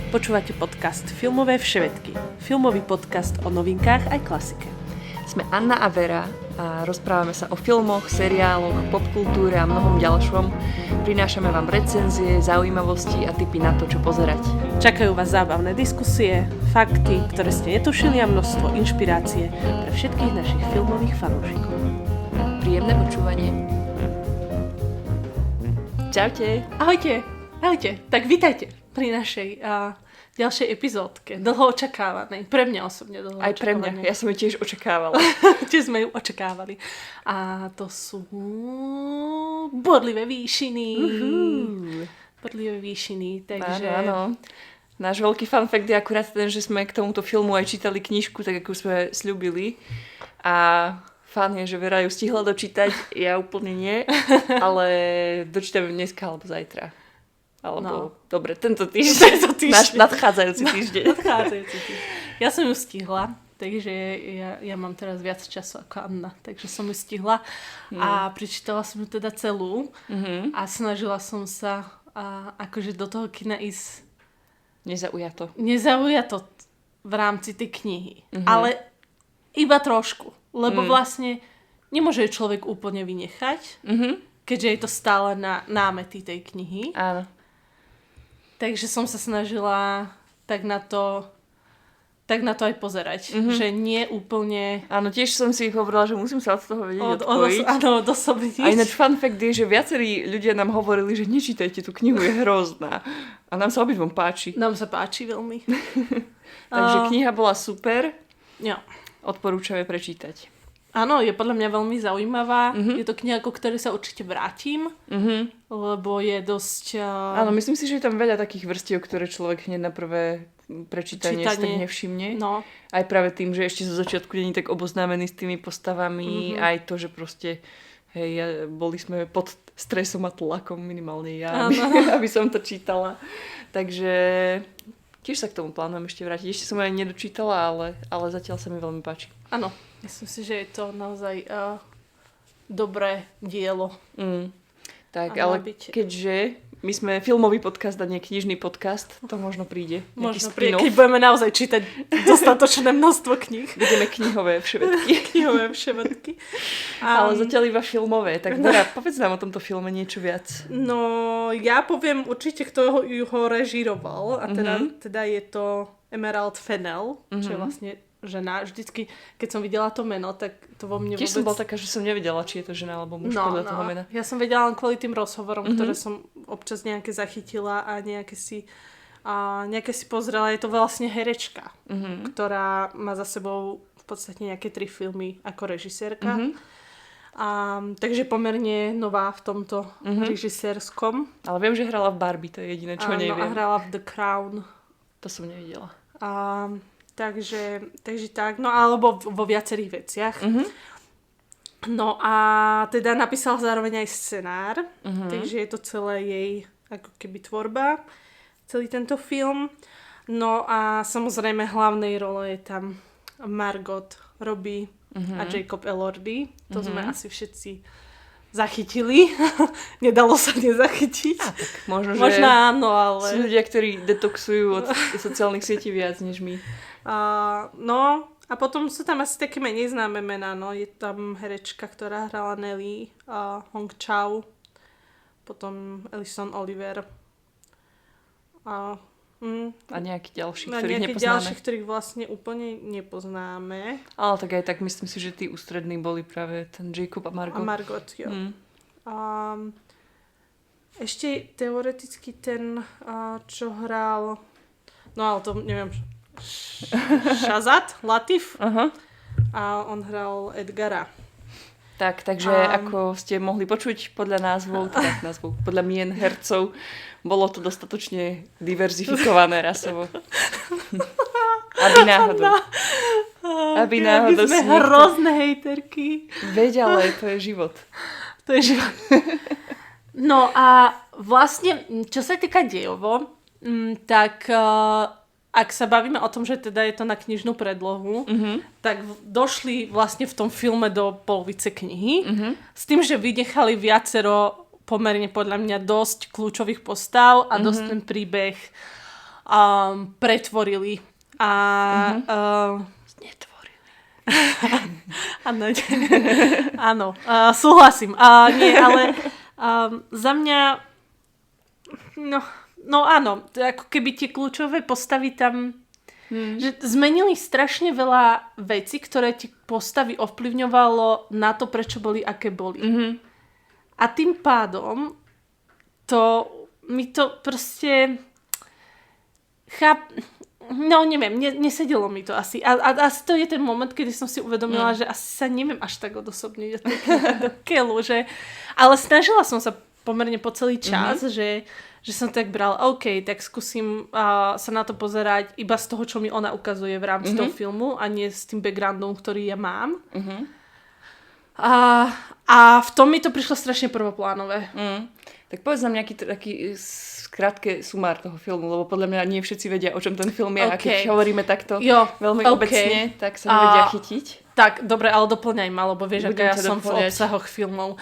Počúvate podcast Filmové vševedky. Filmový podcast o novinkách aj klasike. Sme Anna a Vera a rozprávame sa o filmoch, seriáloch, popkultúre a mnohom ďalšom. Prinášame vám recenzie, zaujímavosti a tipy na to, čo pozerať. Čakajú vás zábavné diskusie, fakty, ktoré ste netušili a množstvo inšpirácie pre všetkých našich filmových fanúšikov. Príjemné počúvanie. Čaute. Ahojte. Ahojte. Tak vítajte pri našej ďalšej epizódke. Dlho očakávanej. Pre mňa osobne dlho očakávanej. Aj pre mňa. Ja som ju tiež očakávala. Tiež sme ju očakávali. A to sú Bodlivé výšiny. Bodlivé výšiny. Takže... Áno. Náš veľký fun fact je akurát ten, že sme k tomuto filmu aj čítali knižku, tak ako sme sľúbili. A fán je, že Vera ju stihla dočítať. Ja úplne nie. Ale dočítame dneska alebo zajtra. Alebo, dobre, tento týždeň. Náš nadchádzajúci týždeň. Ja som ju stihla, takže ja mám teraz viac času ako Anna, takže som ju stihla a prečítala som ju teda celú a snažila som sa akože do toho kina ísť nezaujato v rámci tej knihy, ale iba trošku, lebo vlastne nemôže človek úplne vynechať, keďže je to stále na námety tej knihy. Áno. Takže som sa snažila tak na to aj pozerať. Že nie úplne... Áno, tiež som si hovorila, že musím sa od toho vedieť odpojiť. Áno, odosobniť. A ináč fun fact je, že viacerí ľudia nám hovorili, že nečítajte, tú knihu je hrozná. A nám sa obidvom páči. Nám sa páči veľmi. Takže kniha bola super. Ja. Odporúčame prečítať. Áno, je podľa mňa veľmi zaujímavá. Je to kniha, ku ktorej sa určite vrátim, lebo je dosť... Áno, myslím si, že je tam veľa takých vrstiev, ktoré človek hneď na prvé prečítanie tak nevšimne. No. Aj práve tým, že ešte zo začiatku nie je tak oboznámený s tými postavami, aj to, že proste boli sme pod stresom a tlakom, minimálne ja, aby som to čítala. Takže tiež sa k tomu plánujem ešte vrátiť. Ešte som aj nedočítala, ale zatiaľ sa mi veľmi páči. Áno. Myslím si, že je to naozaj dobré dielo. Tak, ale keďže my sme filmový podcast a nie knižný podcast, to možno príde. Možno príde, keď budeme naozaj čítať dostatočné množstvo kníh. Budeme knihové vševedky. Ale zatiaľ iba filmové. Tak Dora, povedz nám o tomto filme niečo viac. No, ja poviem určite, kto ho režíroval. A teda je to Emerald Fennell, čo je vlastne žena. Vždycky, keď som videla to meno, tak to vo mne tiež som bola taká, že som nevedela, či je to žena alebo muž podľa toho mena. Ja som vedela len kvôli tým rozhovorom, ktoré som občas nejaké zachytila a nejaké si pozrela. Je to vlastne herečka, ktorá má za sebou v podstate nejaké 3 filmy ako režisérka. Takže pomerne nová v tomto režisérskom. Ale viem, že hrala v Barbie, to je jediné, čo neviem. A hrala v The Crown. To som nevidela. Takže tak, no alebo vo viacerých veciach. No a teda napísala zároveň aj scenár, takže je to celé jej ako keby tvorba, celý tento film. No a samozrejme hlavnej role je tam Margot Robbie a Jacob Elordi. To sme asi všetci zachytili. Nedalo sa nezachytiť. Tak možno áno, ale... Sú ľudia, ktorí detoxujú od sociálnych sietí viac než my. No a potom sú tam asi také menej známe mená. No. Je tam herečka, ktorá hrala Nelly, Hong Chau, potom Alison Oliver. A nejakí ďalší, ktorých nepoznáme. Ďalší, ktorých vlastne úplne nepoznáme. Ale tak aj tak myslím si, že tí ústrední boli práve ten Jacob a Margot. A Margot, jo. Ešte teoreticky ten, čo hral... No ale to neviem... Shazad Latif. A on hral Edgara. Tak, takže ako ste mohli počuť podľa názvov, podľa mien hercov, bolo to dostatočne diverzifikované rasovo. Aby náhodou sme hrozné hejterky. Veď, ale to je život. No a vlastne, čo sa týka dejovo, tak... Ak sa bavíme o tom, že teda je to na knižnú predlohu, tak došli vlastne v tom filme do polovice knihy. S tým, že vynechali viacero pomerne podľa mňa dosť kľúčových postav a dosť ten príbeh pretvorili. A Netvorili. áno, áno, súhlasím. Nie, ale za mňa no áno, ako keby tie kľúčové postavy tam že zmenili strašne veľa vecí, ktoré tie postavy ovplyvňovalo na to, prečo boli, aké boli. A tým pádom mi to proste no neviem, nesedelo mi to asi. A asi to je ten moment, kedy som si uvedomila, že asi sa neviem až tak odosobniť do keľu, že... Ale snažila som sa pomerne po celý čas, že som tak brala, OK, tak skúsim sa na to pozerať iba z toho, čo mi ona ukazuje v rámci toho filmu a nie s tým backgroundom, ktorý ja mám. A v tom mi to prišlo strašne prvoplánové. Tak povedz nám nejaký taký krátke sumár toho filmu, lebo podľa mňa nie všetci vedia, o čom ten film je. A keď hovoríme takto veľmi obecne, tak sa nevedia chytiť. Tak, dobre, ale doplňaj ma, lebo vieš, aká ja som v obsahoch filmov.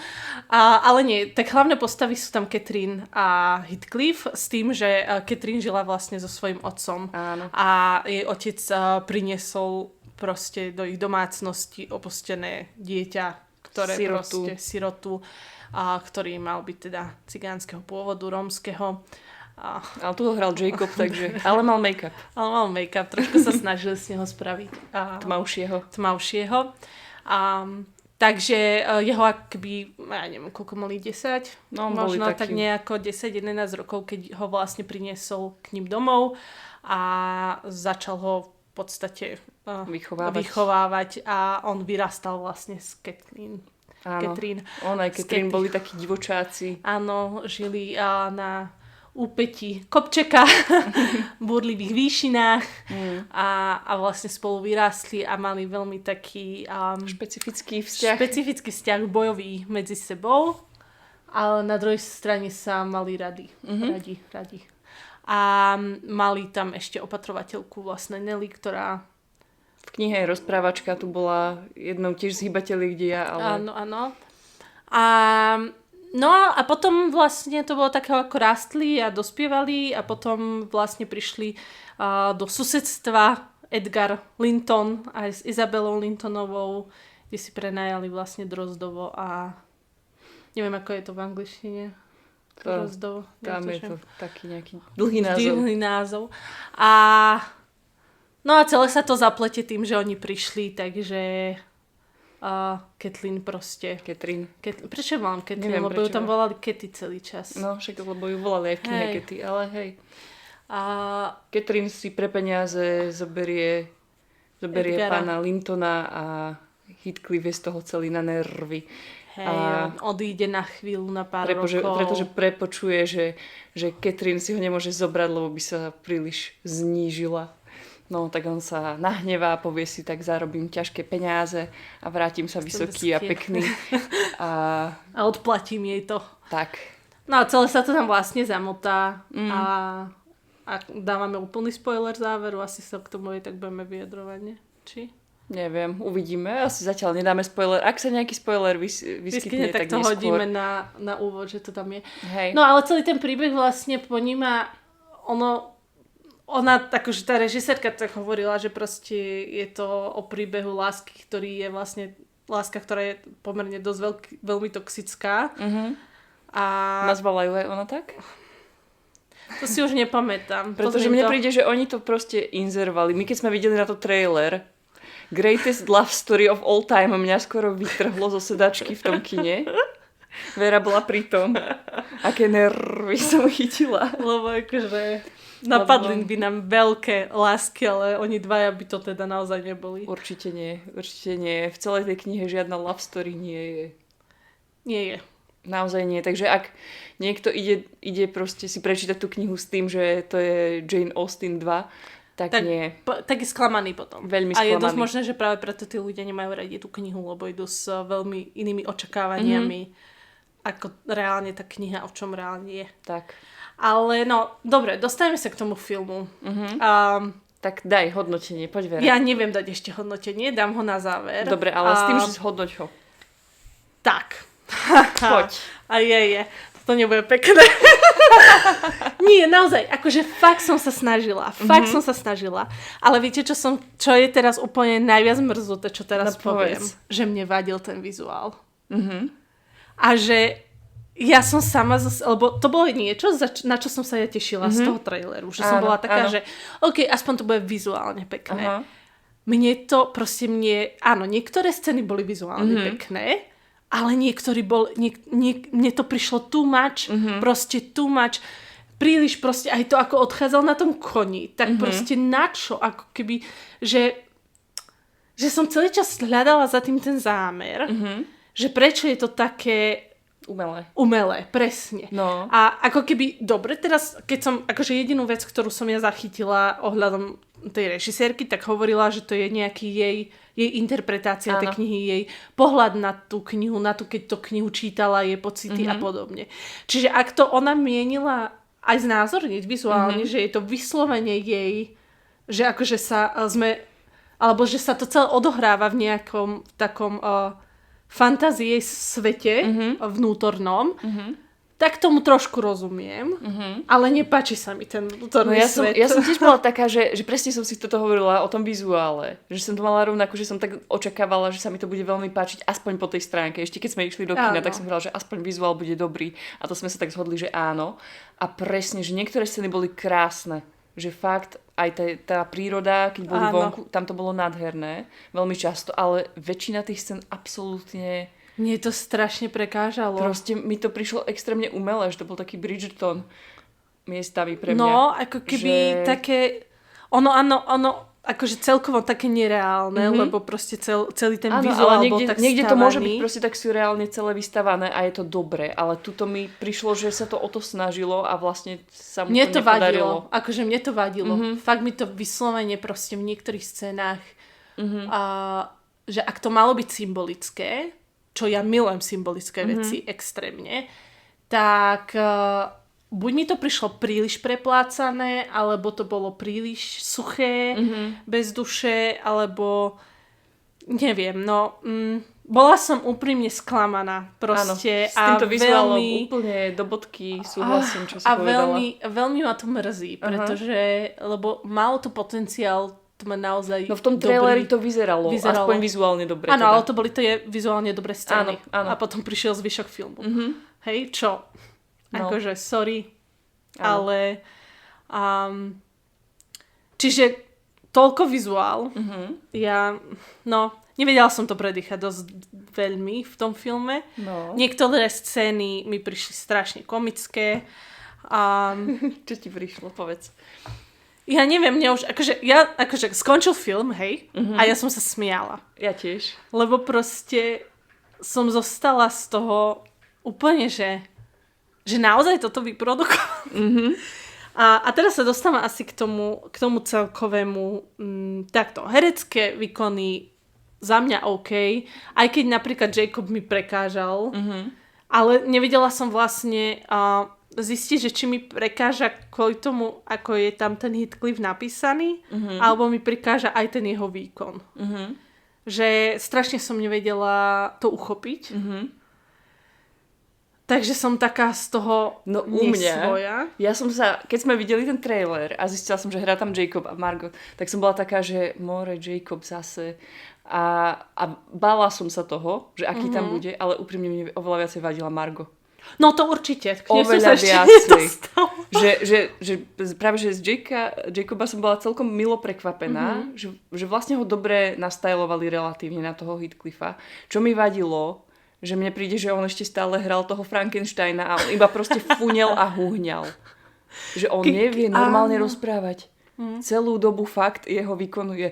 Ale nie, tak hlavné postavy sú tam Catherine a Heathcliff s tým, že Catherine žila vlastne so svojím otcom. Áno. A jej otec priniesol proste do ich domácnosti opustené dieťa, ktoré sirotu, ktorý mal byť teda cigánskeho pôvodu, rómskeho. Ale tu ho hral Jacob, takže... Ale mal make-up. Trošku sa snažili z neho spraviť. Tmavšieho. Takže jeho akby, ja neviem, koľko mali 10? No, možno tak nejako 10-11 rokov, keď ho vlastne priniesol k ním domov a začal ho v podstate vychovávať a on vyrastal vlastne s Catherine. On aj Catherine boli takí divočáci. Áno, žili na úpetí kopčeka v búrlivých výšinách a vlastne spolu vyrástli a mali veľmi taký špecifický vzťah bojový medzi sebou, ale na druhej strane sa mali radi. A mali tam ešte opatrovateľku vlastne Nelly, ktorá v knihe je rozprávačka, tu bola jednou tiež z hýbatelí, kde ja, ale... Áno. No a potom vlastne to bolo také, ako rástli a dospievali a potom vlastne prišli do susedstva Edgar Linton aj s Isabelou Lintonovou, kde si prenajali vlastne Drozdovo a neviem, ako je to v angličtine. Drozdovo. Tam je to taký nejaký dlhý názov. No a celé sa to zaplete tým, že oni prišli, takže... Kathleen proste. Prečo volám Kathleen? Neviem, lebo ju tam volali Katy celý čas. No, však lebo ju volali aj v knihe Katy, ale hej. Catherine si pre peniaze zoberie pána Lintona a Heathcliff je z toho celý na nervy. Hej, odíde na chvíľu, na pár rokov. Pretože prepočuje, že Catherine si ho nemôže zobrať, lebo by sa príliš znížila. No, tak on sa nahnevá, povie si, tak zarobím ťažké peniaze a vrátim sa vysoký a pekný. A odplatím jej to. Tak. No a celé sa to tam vlastne zamotá a dávame úplný spoiler záveru, asi sa k tomu aj tak budeme vyjadrovať, nie? Či? Neviem, uvidíme. Asi zatiaľ nedáme spoiler. Ak sa nejaký spoiler vyskytne, tak to neskôr. hodíme na úvod, že to tam je. Hej. No ale celý ten príbeh vlastne poníma ona, akože tá režisérka tak hovorila, že proste je to o príbehu lásky, ktorý je vlastne láska, ktorá je pomerne dosť veľmi toxická. A nazvala ju aj ona tak? To si už nepamätám. Pretože mne príde, že oni to proste inzerovali. My keď sme videli na to trailer Greatest Love Story of All Time, mňa skoro vytrhlo zo sedačky v tom kine. Vera bola pri tom. Aké nervy som chytila. Lebo akože napadli by nám veľké lásky, ale oni dvaja by to teda naozaj neboli. Určite nie. V celej tej knihe žiadna love story nie je. Nie je. Naozaj nie. Takže ak niekto ide proste si prečítať tú knihu s tým, že to je Jane Austen 2, tak nie. Tak je sklamaný potom. Veľmi sklamaný. A je dosť možné, že práve preto tí ľudia nemajú radi tú knihu, lebo idú s veľmi inými očakávaniami, ako reálne tá kniha, o čom reálne je. Tak. Ale no, dobre, dostaneme sa k tomu filmu. Tak daj hodnotenie, poď Vera. Ja neviem dať ešte hodnotenie, dám ho na záver. Dobre, ale s tým, že zhodnoť ho. Tak. Poď. A je. to nebude pekné. Nie, naozaj, akože fakt som sa snažila. Ale viete, čo je teraz úplne najviac mrzuté, čo teraz poviem? Že mne vadil ten vizuál. A že ja som sama, lebo to bolo niečo, na čo som sa ja tešila z toho traileru. Že som bola taká, že OK, aspoň to bude vizuálne pekné. Áno, niektoré scény boli vizuálne pekné, ale mne to prišlo too much, proste too much. Príliš proste, aj to, ako odchádzal na tom koni, tak proste na čo? Ako keby, že som celý čas hľadala za tým ten zámer, že prečo je to také umelé, presne. No. A ako keby, dobre, teraz, keď som, akože jedinú vec, ktorú som ja zachytila ohľadom tej režisérky, tak hovorila, že to je nejaký jej interpretácia tej knihy, jej pohľad na tú knihu, na to, keď to knihu čítala, jej pocity a podobne. Čiže ak to ona mienila aj znázorniť vizuálne, že je to vyslovene jej, že akože alebo že sa to celé odohráva v nejakom takom fantázie svete vnútornom, tak tomu trošku rozumiem, ale nepáči sa mi ten vnútorný svet. Ja som tiež bola taká, že presne som si toto hovorila o tom vizuále, že som to mala rovnako, že som tak očakávala, že sa mi to bude veľmi páčiť aspoň po tej stránke. Ešte keď sme išli do kina, tak som hovorila, že aspoň vizuál bude dobrý a to sme sa tak zhodli, že áno. A presne, že niektoré scény boli krásne, že fakt aj tá príroda, keď boli vonku, tam to bolo nádherné, veľmi často, ale väčšina tých scén absolútne... Mne to strašne prekážalo. Proste mi to prišlo extrémne umelé, že to bol taký Bridgerton miestami pre mňa. No, ako keby také... Ono, akože celkovo také nereálne, lebo proste celý ten vizuál bol tak niekde to môže byť proste tak surreálne celé vystavané a je to dobré, ale tuto mi prišlo, že sa to o to snažilo a vlastne sa mu to nepodarilo. Akože mne to vadilo. Fakt mi to vyslovene proste v niektorých scénách že ak to malo byť symbolické, čo ja milujem symbolické veci extrémne, tak buď mi to prišlo príliš preplácané, alebo to bolo príliš suché, bez duše, alebo neviem, bola som úprimne sklamaná proste. Áno, s týmto vizuálom úplne do bodky súhlasím, čo si povedala. A veľmi ma to mrzí, pretože, lebo malo to potenciál to má naozaj v tom traileri to vyzeralo, aspoň vizuálne dobre. Áno, ale to boli vizuálne dobré scény. Áno. A potom prišiel zvyšok filmu. Hej, čo? Akože, sorry. Ale čiže toľko vizuál. Ja, nevedela som to predýchať dosť veľmi v tom filme. Niektoré scény mi prišli strašne komické. Čo ti prišlo, povedz. Ja neviem, mne už, akože skončil film, hej, a ja som sa smiala. Ja tiež. Lebo proste som zostala z toho úplne, že naozaj toto vyprodukoval. A teraz sa dostávam asi k tomu celkovému takto. Herecké výkony za mňa OK, aj keď napríklad Jacob mi prekážal, ale nevedela som vlastne zistiť, že či mi prekáža kvôli tomu, ako je tam ten Heathcliff napísaný, alebo mi prekáža aj ten jeho výkon. Že strašne som nevedela to uchopiť. Takže som taká z toho nesvoja. Ja som keď sme videli ten trailer a zistila som, že hrá tam Jacob a Margot, tak som bola taká, že more Jacob zase. A bála som sa toho, že aký tam bude, ale úprimne mi oveľa viacej vadila Margot. No to určite. Oveľa viacej. Že práve, že z Jacoba som bola celkom milo prekvapená, že vlastne ho dobre nastajlovali relatívne na toho Heathcliffa. Čo mi vadilo, že mne príde, že on ešte stále hral toho Frankensteina a on iba proste funel a húhňal. Že on nevie normálne rozprávať. Celú dobu fakt jeho výkonu je...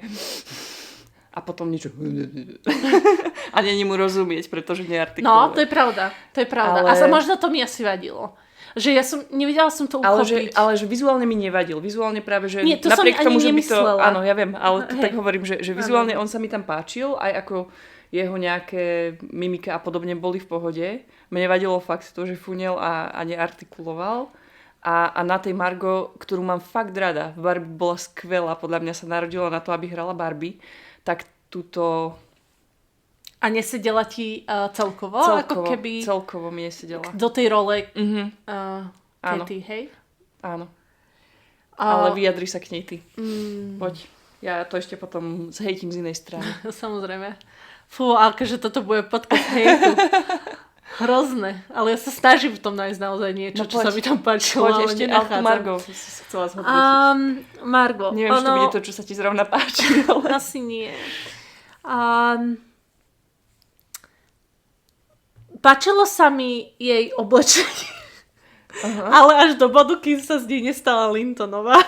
A potom niečo... A není mu rozumieť, pretože neartikuluje. No, to je pravda. Ale... A možno to mi asi vadilo. Že ja nevedela som to uchopiť. Ale že vizuálne mi nevadil. Vizuálne práve, že nie, to napriek som tomu, že by to... nemyslela. Áno, ja viem, ale to tak hovorím, že vizuálne on sa mi tam páčil, aj ako jeho nejaké mimika a podobne boli v pohode. Mne vadilo fakt to, že funel a neartikuloval. A na tej Margot, ktorú mám fakt rada, Barbie bola skvelá, podľa mňa sa narodila na to, aby hrala Barbie, tak túto... A nesedela ti celkovo? Ako keby celkovo mi nesedela. Do tej role Katy, hej? Áno. Ale vyjadri sa k nej ty. Poď. Ja to ešte potom zhejtím z inej strany. Samozrejme. Fú, akože toto bude podcast hejtu. Hrozné. Ale ja sa snažím v tom nájsť naozaj niečo, čo sa mi tam páčilo. Poď ešte, ale Margo si chcela zhodnúť. Margo. Neviem, či to bude to, čo sa ti zrovna páči. Ale... Asi nie. Páčilo sa mi jej oblečenie. Ale až do bodu, kým sa z nej nestala Lintonová.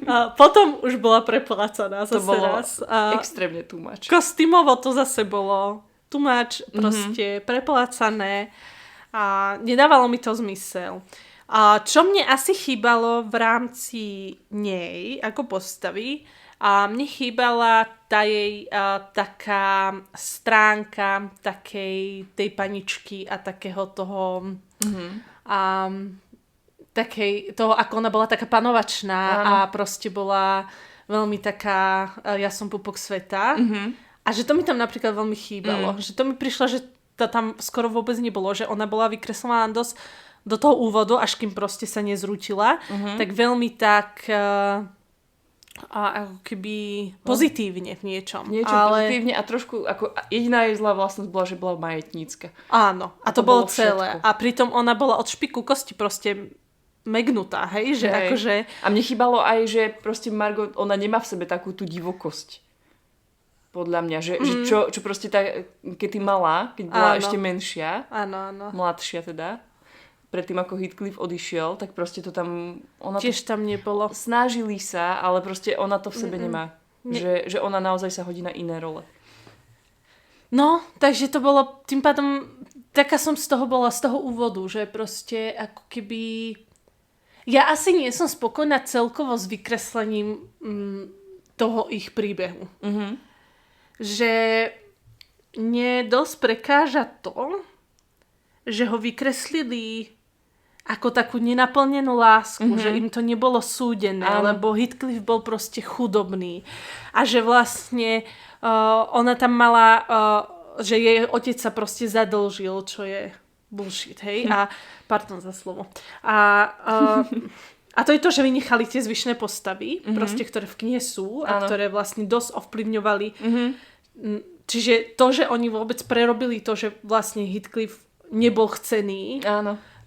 A potom už bola preplácaná zase raz. Extrémne too much. Kostýmovo to zase bolo too much, proste preplácané a nedávalo mi to zmysel. A čo mne asi chýbalo v rámci nej, ako postavy, a mne chýbala tá jej taká stránka takej tej paničky a takého toho... takej, toho, ako ona bola taká panovačná a proste bola veľmi taká, ja som pupok sveta. A že to mi tam napríklad veľmi chýbalo. Že to mi prišlo, že to tam skoro vôbec nebolo, že ona bola vykreslovaná dosť do toho úvodu, až kým proste sa nezrútila. Tak veľmi tak ako keby pozitívne v niečom. Pozitívne a trošku, ako jediná jej zlá vlastnosť bola, že bola majetnícka. Áno, a to bolo celé. A pritom ona bola od špiku kosti proste megnutá, hej? Že hej. akože... A mne chýbalo aj, že proste Margot, ona nemá v sebe takú tú divokosť. Podľa mňa, že čo proste keď ty malá, keď bola ešte menšia, mladšia teda, predtým ako Heathcliff odišiel, tak proste to tam... Tiež tam nebolo. Snažili sa, ale proste ona to v sebe nemá. Že ona naozaj sa hodí na iné role. No, takže to bolo, tým pádom, taká som z toho bola, z toho úvodu, že proste ako keby... Ja asi nie som spokojná celkovo s vykreslením toho ich príbehu. Že mne dosť prekáža to, že ho vykreslili ako takú nenaplnenú lásku, že im to nebolo súdené, lebo Heathcliff bol proste chudobný. A že vlastne ona tam mala, že jej otec sa proste zadlžil, čo je bullshit, hej? A, pardon za slovo. A to je to, že vynechali tie zvyšné postavy, proste, ktoré v knihe sú a ktoré vlastne dosť ovplyvňovali. Čiže to, že oni vôbec prerobili to, že vlastne Heathcliff nebol chcený,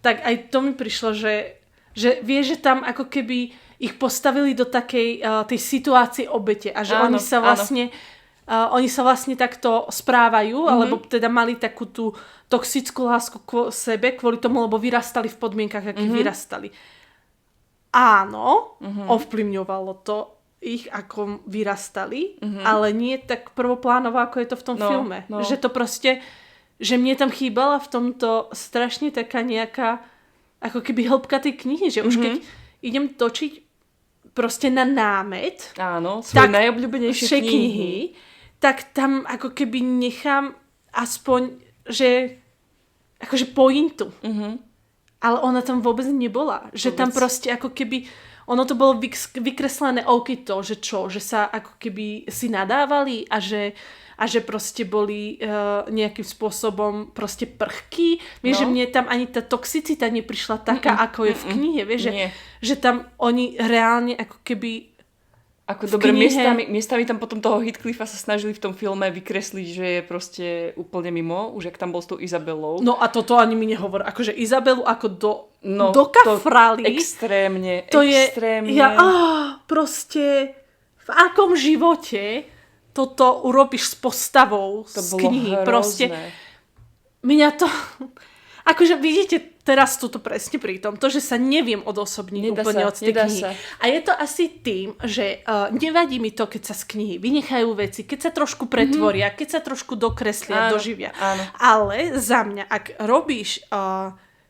tak aj to mi prišlo, že vie, že tam ako keby ich postavili do takej tej situácie obete a že oni sa vlastne takto správajú, alebo teda mali takú tú toxickú lásku k sebe kvôli tomu, lebo vyrastali v podmienkach, akých vyrastali. Áno, ovplyvňovalo to ich, ako vyrastali, ale nie tak prvoplánovo, ako je to v tom filme. Že to proste... Že mne tam chýbala v tomto strašne taká nejaká ako keby hĺbka tej knihy, že už keď idem točiť proste na námet svoje najobľúbenejšie knihy, tak tam ako keby nechám aspoň, že akože pointu. Ale ona tam vôbec nebola. Že tam proste ako keby ono to bolo vykreslené to, že čo? Že sa ako keby si nadávali a že proste boli nejakým spôsobom proste prchkí. Vieš, že mne tam ani tá toxicita neprišla taká, ako je v knihe. Vieš, že tam oni reálne ako keby ako dobre, miestami tam potom toho Heathcliffa sa snažili v tom filme vykresliť, že je proste úplne mimo, už jak tam bol s tou Izabelou. No a toto ani mi nehovor. Akože Izabelu ako dokafrali. Extrémne. Proste v akom živote toto urobíš s postavou z knihy. Proste mňa to... Akože vidíte teraz toto presne pri tom, to, že sa neviem odosobniť úplne od tej knihy. A je to asi tým, že nevadí mi to, keď sa z knihy vynechajú veci, keď sa trošku pretvoria, keď sa trošku dokreslia, doživia. Ale za mňa, ak robíš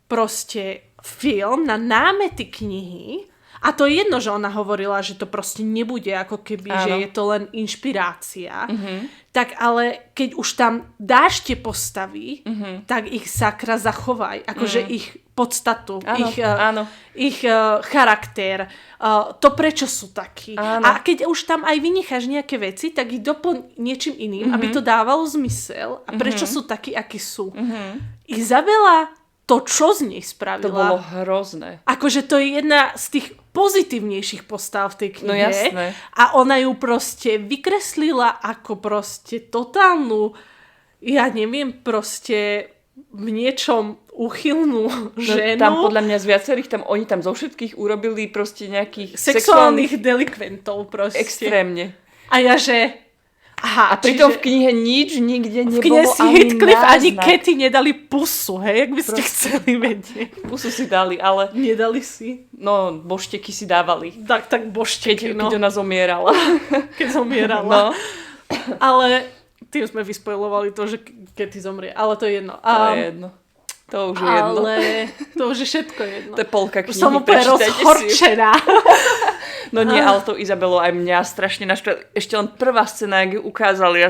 proste film na námety knihy, a to je jedno, že ona hovorila, že to proste nebude ako keby, že je to len inšpirácia. Tak ale keď už tam dáš tie postavy, tak ich sakra zachovaj. Akože ich podstatu, áno. ich charakter, to prečo sú takí. Áno. A keď už tam aj vynecháš nejaké veci, tak ich doplň niečím iným, aby to dávalo zmysel a prečo sú takí, akí sú. Izabela, to, čo z nej spravila. To bolo hrozné. Akože to je jedna z tých pozitívnejších postav v tej knihe. No jasné. A ona ju proste vykreslila ako proste totálnu, ja neviem, proste v niečom uchylnú ženu. No, tam podľa mňa z viacerých, oni tam zo všetkých urobili proste nejakých sexuálnych delikventov proste. Extrémne. A ja že... Aha, a pritom v knihe nič nikde nebolo. V knihe si Heathcliff ani náznak. Katy nedali pusu, hej? Jak by ste chceli vedieť. Pusu si dali, ale... Nedali si? No, bošteky si dávali. Tak bošteky, keď ona zomierala. Keď zomierala. No. Ale tým sme vyspojlovali to, že Katy zomrie. Ale to je jedno. To je jedno. To už je jedno. Ale to už je všetko jedno. To je polka knihy. Som úplne rozhorčená. No nie, ale to Izabelo aj mňa strašne naštvala. Ešte len prvá scéna, jak ju ukázali.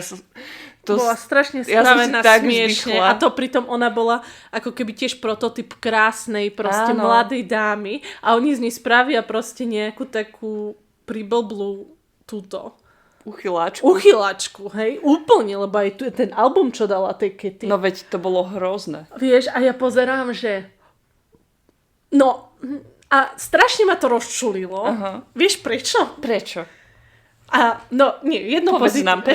Bola strašne spravená, smiešne. A to pritom ona bola ako keby tiež prototyp krásnej proste mladej dámy. A oni z nej spravia proste nejakú takú priblblú túto... Uchyláčku, hej, úplne, lebo aj tu je ten album, čo dala tej Katy. No veď to bolo hrozné. Vieš, a ja pozerám, že no, a strašne ma to rozčulilo. Aha. Vieš prečo? Prečo? A no, nie, jedno pozitívne.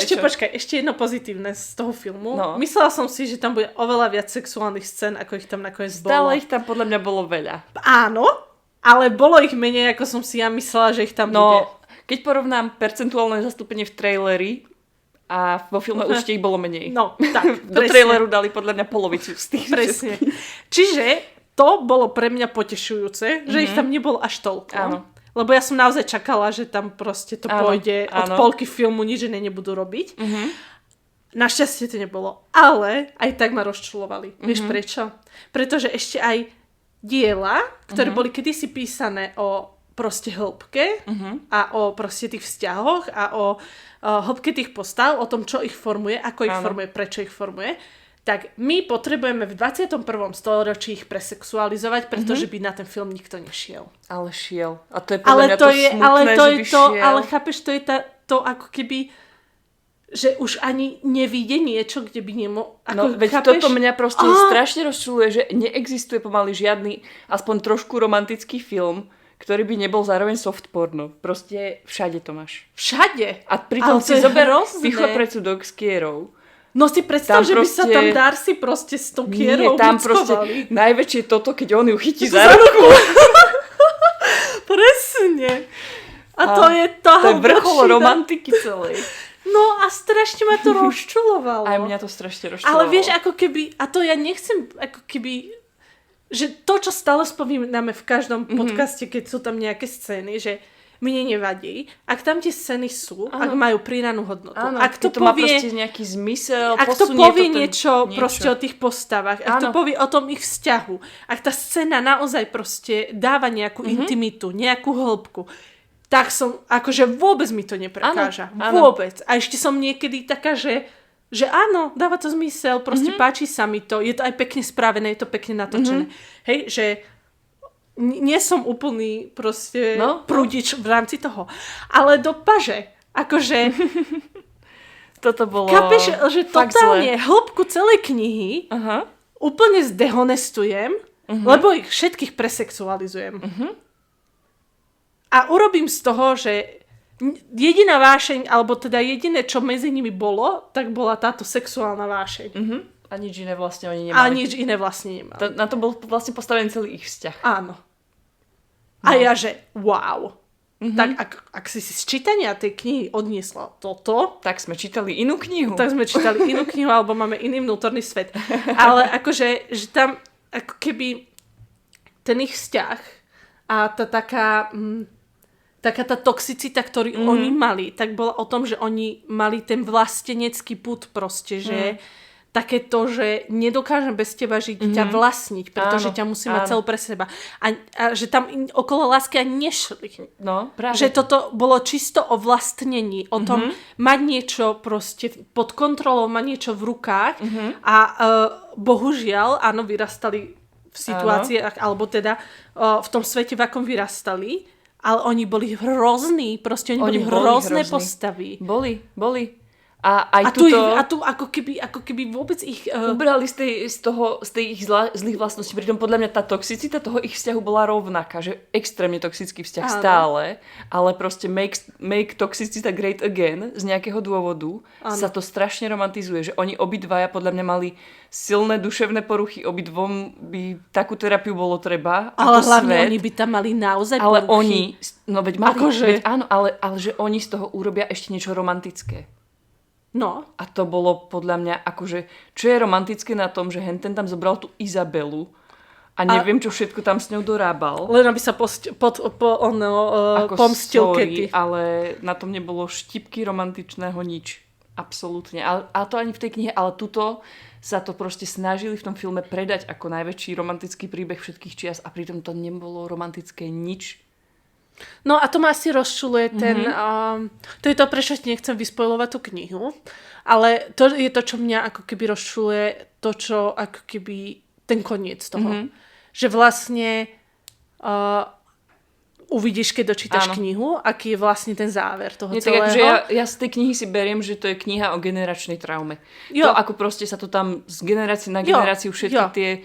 Ešte jedno pozitívne z toho filmu. No. Myslela som si, že tam bude oveľa viac sexuálnych scén, ako ich tam nakoniec bolo. Stále ich tam podľa mňa bolo veľa. Áno, ale bolo ich menej, ako som si ja myslela, že ich tam bude. Keď porovnám percentuálne zastúpenie v traileri a vo filme určite ich bolo menej. No, tak, do traileru dali podľa mňa polovicu z tých. Presne. Čiže to bolo pre mňa potešujúce, že ich tam nebolo až toľko. Áno. Lebo ja som naozaj čakala, že tam proste to pôjde od polky filmu, nič iné nebudú robiť. Našťastie to nebolo. Ale aj tak ma rozčulovali. Vieš prečo? Pretože ešte aj diela, ktoré boli kedysi písané o proste hĺbke a o proste tých vzťahoch a o hĺbke tých postav, o tom, čo ich formuje, ako ich formuje, prečo ich formuje, tak my potrebujeme v 21. storočí ich presexualizovať, pretože by na ten film nikto nešiel. Ale šiel. A to je podľa mňa to smutné, že by šiel. Ale chápeš, to je to ako keby, že už ani nevíde niečo, kde by nemohol... No, veď toto mňa proste strašne rozčuluje, že neexistuje pomaly žiadny, aspoň trošku romantický film, ktorý by nebol zároveň soft porno. Proste všade to máš. Všade? A pritom si zober ticho predsudok s Kierou. No si predstav, že by sa tam Darcy proste s tou Kierou tam proste najväčšie toto, keď on ju chytí za ruku. Presne. A to je to je vrchol romantiky celej. No a strašne ma to rozčulovalo. Aj mňa to strašne rozčulovalo. Ale vieš, ako keby, a to ja nechcem, ako keby... že to, čo stále spomíname v každom podcaste, keď sú tam nejaké scény, že mne nevadí, ak tam tie scény sú, ak majú pridanú hodnotu. Ak to má proste nejaký zmysel, ak to povie niečo proste o tých postavách, ak to povie o tom ich vzťahu, ak tá scéna naozaj proste dáva nejakú intimitu, nejakú hĺbku, tak som, akože vôbec mi to neprekáža. Vôbec. A ešte som niekedy taká, že áno, dáva to zmysel, proste páči sa mi to, je to aj pekne spravené, je to pekne natočené. Hej, že nie som úplný proste prúdič v rámci toho. Ale do paže, akože toto bolo chápeš, že totálne hĺbku celej knihy úplne zdehonestujem, lebo ich všetkých presexualizujem. A urobím z toho, že jediná vášeň, alebo teda jediné, čo medzi nimi bolo, tak bola táto sexuálna vášeň. A nič iné vlastne oni nemali. Na to bol vlastne postavený celý ich vzťah. Áno. A ja, že wow. Tak ak si z čítania tej knihy odniesla toto, tak sme čítali inú knihu. Alebo máme iný vnútorný svet. Ale akože, že tam ako keby ten ich vzťah a tá taká tá toxicita, ktorú oni mali, tak bola o tom, že oni mali ten vlastenecký pud proste, že také to, že nedokážem bez teba žiť, ťa vlastniť, pretože ťa musím mať celú pre seba. A že tam okolo lásky ani nešli. No, práve. Že toto bolo čisto o vlastnení, o tom mať niečo proste pod kontrolou, mať niečo v rukách a bohužiaľ, áno, vyrastali v situáciách, alebo teda v tom svete, v akom vyrastali, ale oni boli hrozní, proste oni boli hrozné postavy. Boli. A aj a tu ako keby vôbec ich... Ubrali z tej ich zlých vlastností. Pritom podľa mňa tá toxicita toho ich vzťahu bola rovnaká, že extrémne toxický vzťah stále, ale proste make toxicity great again z nejakého dôvodu sa to strašne romantizuje, že oni obidvaja podľa mňa mali silné duševné poruchy, obidvom by takú terapiu bolo treba. Ale hlavne oni by tam mali naozaj ale poruchy. No veď mali, veď áno, ale že oni z toho urobia ešte niečo romantické. No. A to bolo podľa mňa akože, čo je romantické na tom, že henten tam zobral tú Izabelu a neviem, čo všetko tam s ňou dorábal. Len aby sa pomstil Katy. Ale na tom nebolo štipky romantičného nič. Absolútne. A to ani v tej knihe, ale tuto sa to proste snažili v tom filme predať ako najväčší romantický príbeh všetkých čias a pritom to nebolo romantické nič. No a to ma asi rozčuluje to je to, prečo nechcem vyspojlovať tú knihu, ale to je to, čo mňa ako keby rozčuluje, to, čo ako keby ten koniec toho. Že vlastne uvidíš, keď dočítaš knihu, aký je vlastne ten záver toho celého. Takže ja z tej knihy si beriem, že to je kniha o generačnej traume. Jo. To ako proste sa to tam z generácie na generáciu všetky tie...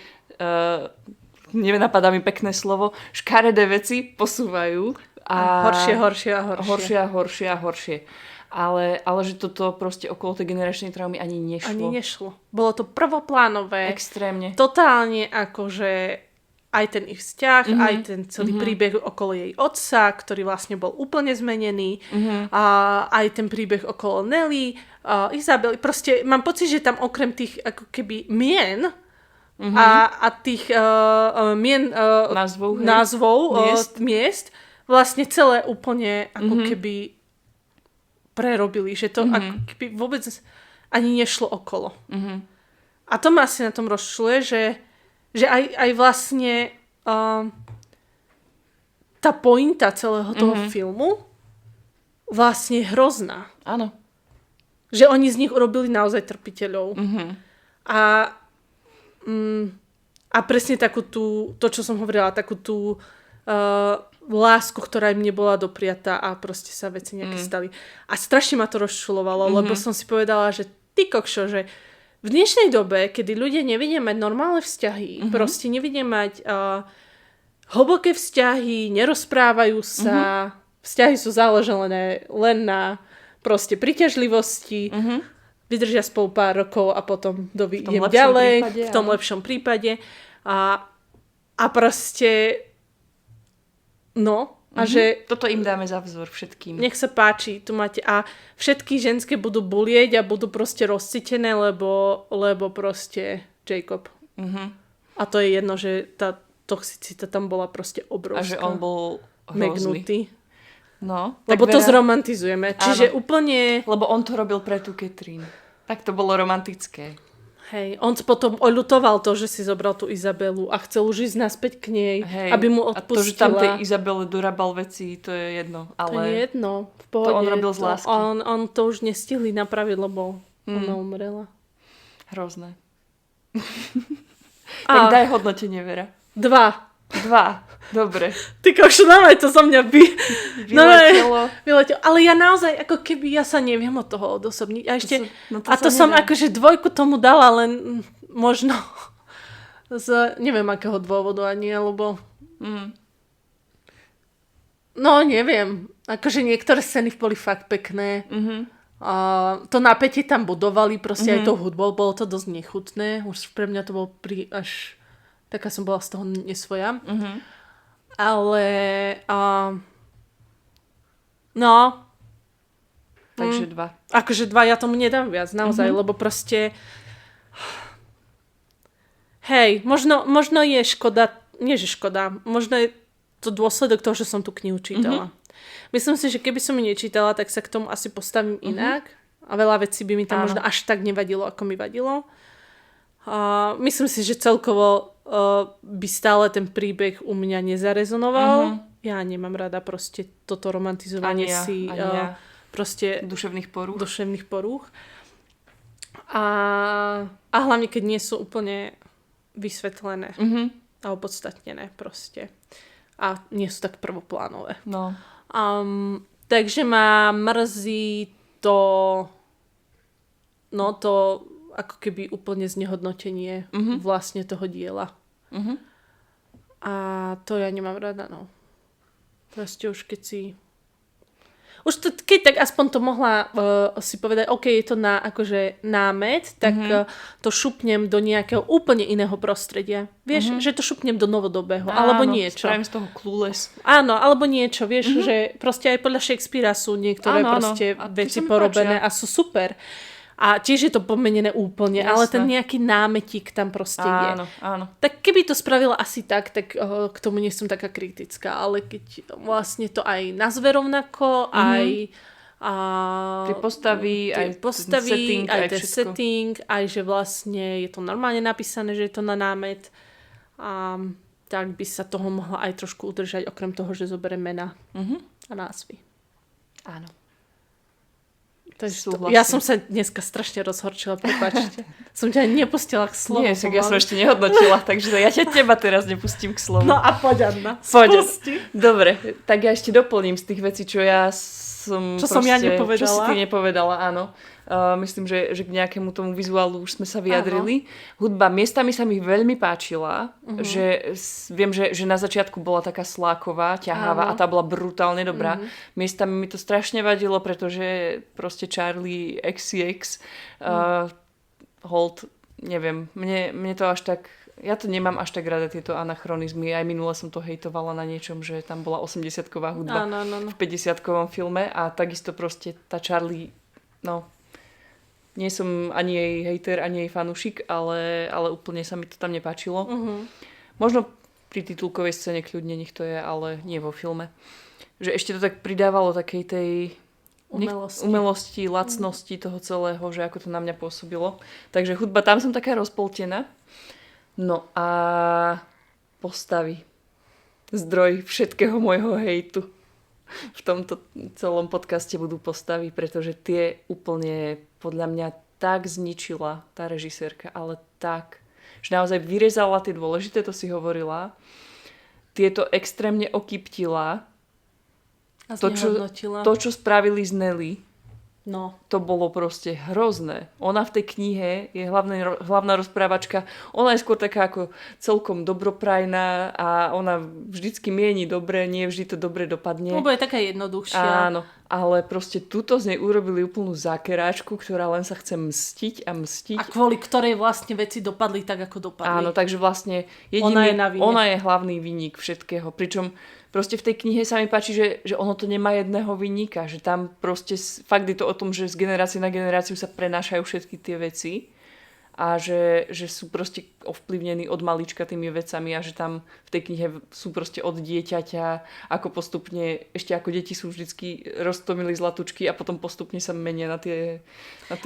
nenapadá mi pekné slovo, škaredé veci posúvajú. A horšie. Ale že toto proste okolo tej generačnej traumy ani nešlo. Bolo to prvoplánové. Extrémne. Totálne akože aj ten ich vzťah, aj ten celý príbeh okolo jej otca, ktorý vlastne bol úplne zmenený. A aj ten príbeh okolo Nelly, Izabely. Proste mám pocit, že tam okrem tých ako keby mien a tých názvov miest vlastne celé úplne ako keby prerobili, že to ako keby vôbec ani nešlo okolo. A to ma asi na tom rozčuluje, že aj vlastne tá pointa celého toho filmu vlastne je hrozná. Áno. Že oni z nich urobili naozaj trpiteľov. A presne takú tú, to čo som hovorila, takú tú lásku, ktorá im nebola dopriatá a proste sa veci nejaké stali. A strašne ma to rozčulovalo, lebo som si povedala, že ty kokšo, že v dnešnej dobe, kedy ľudia nevedia mať normálne vzťahy, proste nevedia mať hlboké vzťahy, nerozprávajú sa, vzťahy sú založené len na proste príťažlivosti, vydržia spolu pár rokov a potom idem ďalej, v tom lepšom prípade. A proste že toto im dáme za vzor všetkým. Nech sa páči, tu máte a všetky ženské budú bulieť a budú proste rozcitené, lebo proste Jacob. A to je jedno, že tá toxicita tam bola proste obrovská. A že on bol megnutý. No. Lebo to zromantizujeme. Čiže úplne... Lebo on to robil pre tú Catherine. Tak to bolo romantické. Hej, on potom oľutoval to, že si zobral tú Izabelu a chcel už ísť naspäť k nej, aby mu odpustila. A to, že tam tej Izabele dorábal veci, to je jedno. Ale to je jedno, v pohode. To on robil z lásky. On to už nestihli napraviť, lebo ona umrela. Hrozné. Tak daj hodnotenie, Vera. 2. Dobre. Ty košu, to za mňa vyletelo. Ale ja naozaj, ako keby ja sa neviem od toho odosobniť. A ešte, to som akože 2 tomu dala, len možno z neviem akého dôvodu ani, lebo no neviem. Akože niektoré scény boli fakt pekné. To napätie tam budovali, proste aj tou hudbou, bolo to dosť nechutné. Už pre mňa to bolo až taká som bola z toho nesvoja. Ale takže 2. Akože 2, ja tomu nedám viac, naozaj, lebo proste hej, možno je škoda, nie že škoda, možno je to dôsledok toho, že som tú knihu čítala. Myslím si, že keby som ju nečítala, tak sa k tomu asi postavím inak a veľa vecí by mi tam možno až tak nevadilo, ako mi vadilo. Myslím si, že celkovo by stále ten príbeh u mňa nezarezonoval. Ja nemám rada proste toto romantizovanie proste duševných porúch. A hlavne, keď nie sú úplne vysvetlené. a opodstatnené proste. A nie sú tak prvoplánové. No. Takže ma mrzí to ako keby úplne znehodnotenie vlastne toho diela. A to ja nemám rada, no. Proste už keď si... Už to, keď tak aspoň to mohla si povedať, OK, je to akože námet, tak to šupnem do nejakého úplne iného prostredia. Vieš, že to šupnem do novodobého, alebo niečo. Spravím z toho Clueless. Áno, alebo niečo, vieš, že proste aj podľa Shakespearea sú niektoré proste veci porobené a sú super. A tiež je to pomenené úplne, ale ten nejaký námetík tam proste je. Áno. Tak keby to spravila asi tak k tomu nie som taká kritická, ale keď vlastne to aj nazve rovnako, aj tie postavy, aj setting, aj ten setting, aj že vlastne je to normálne napísané, že je to na námet, tak by sa toho mohla aj trošku udržať, okrem toho, že zoberie mena a názvy. Áno. Ja som sa dneska strašne rozhorčila, prepáčte. Som ťa nepustila k slovu. Nie, ja som ešte nehodnotila, takže ja teba teraz nepustím k slovu. No a poď, Anna. Spusti. Dobre, tak ja ešte doplním z tých vecí, čo ja som... Čo som ja nepovedala. Čo si ty nepovedala, áno. Myslím, že k nejakému tomu vizuálu už sme sa vyjadrili. Hudba miestami sa mi veľmi páčila, že viem, že na začiatku bola taká sláková, ťahavá a tá bola brutálne dobrá. Miestami mi to strašne vadilo, pretože proste Charlie XCX hold, neviem, mne to až tak... Ja to nemám až tak rada, tieto anachronizmy. Aj minule som to hejtovala na niečom, že tam bola 80-ková hudba v 50-kovom filme a takisto proste tá Charlie, nie som ani jej hejter, ani jej fanúšik, ale úplne sa mi to tam nepáčilo. Možno pri titulkovej scéne kľudne nech to je, ale nie vo filme. Že ešte to tak pridávalo takej tej umelosti, lacnosti toho celého, že ako to na mňa pôsobilo. Takže hudba, tam som taká rozpoltená. No a postavy. Zdroj všetkého môjho hejtu. V tomto celom podcaste budú postavy, pretože tie úplne podľa mňa tak zničila tá režisérka, ale tak, že naozaj vyrezala tie dôležité, to si hovorila, tieto extrémne okyptila. A znehodnotila. To, čo spravili z Nelly, to bolo proste hrozné. Ona v tej knihe je hlavná rozprávačka. Ona je skôr taká ako celkom dobroprajná a ona vždycky mieni dobre, nie vždy to dobre dopadne. Lebo je taká jednoduchšia. Áno, ale proste tuto z nej urobili úplnú zákeráčku, ktorá len sa chce mstiť a mstiť. A kvôli ktorej vlastne veci dopadli tak, ako dopadli. Áno, takže vlastne ona je hlavný vinník všetkého. Pričom proste v tej knihe sa mi páči, že ono to nemá jedného vinníka, že tam proste fakt je to o tom, že z generácie na generáciu sa prenášajú všetky tie veci a že sú proste ovplyvnení od malička tými vecami a že tam v tej knihe sú proste od dieťaťa, ako postupne, ešte ako deti sú vždycky roztomili zlatučky a potom postupne sa menia na tie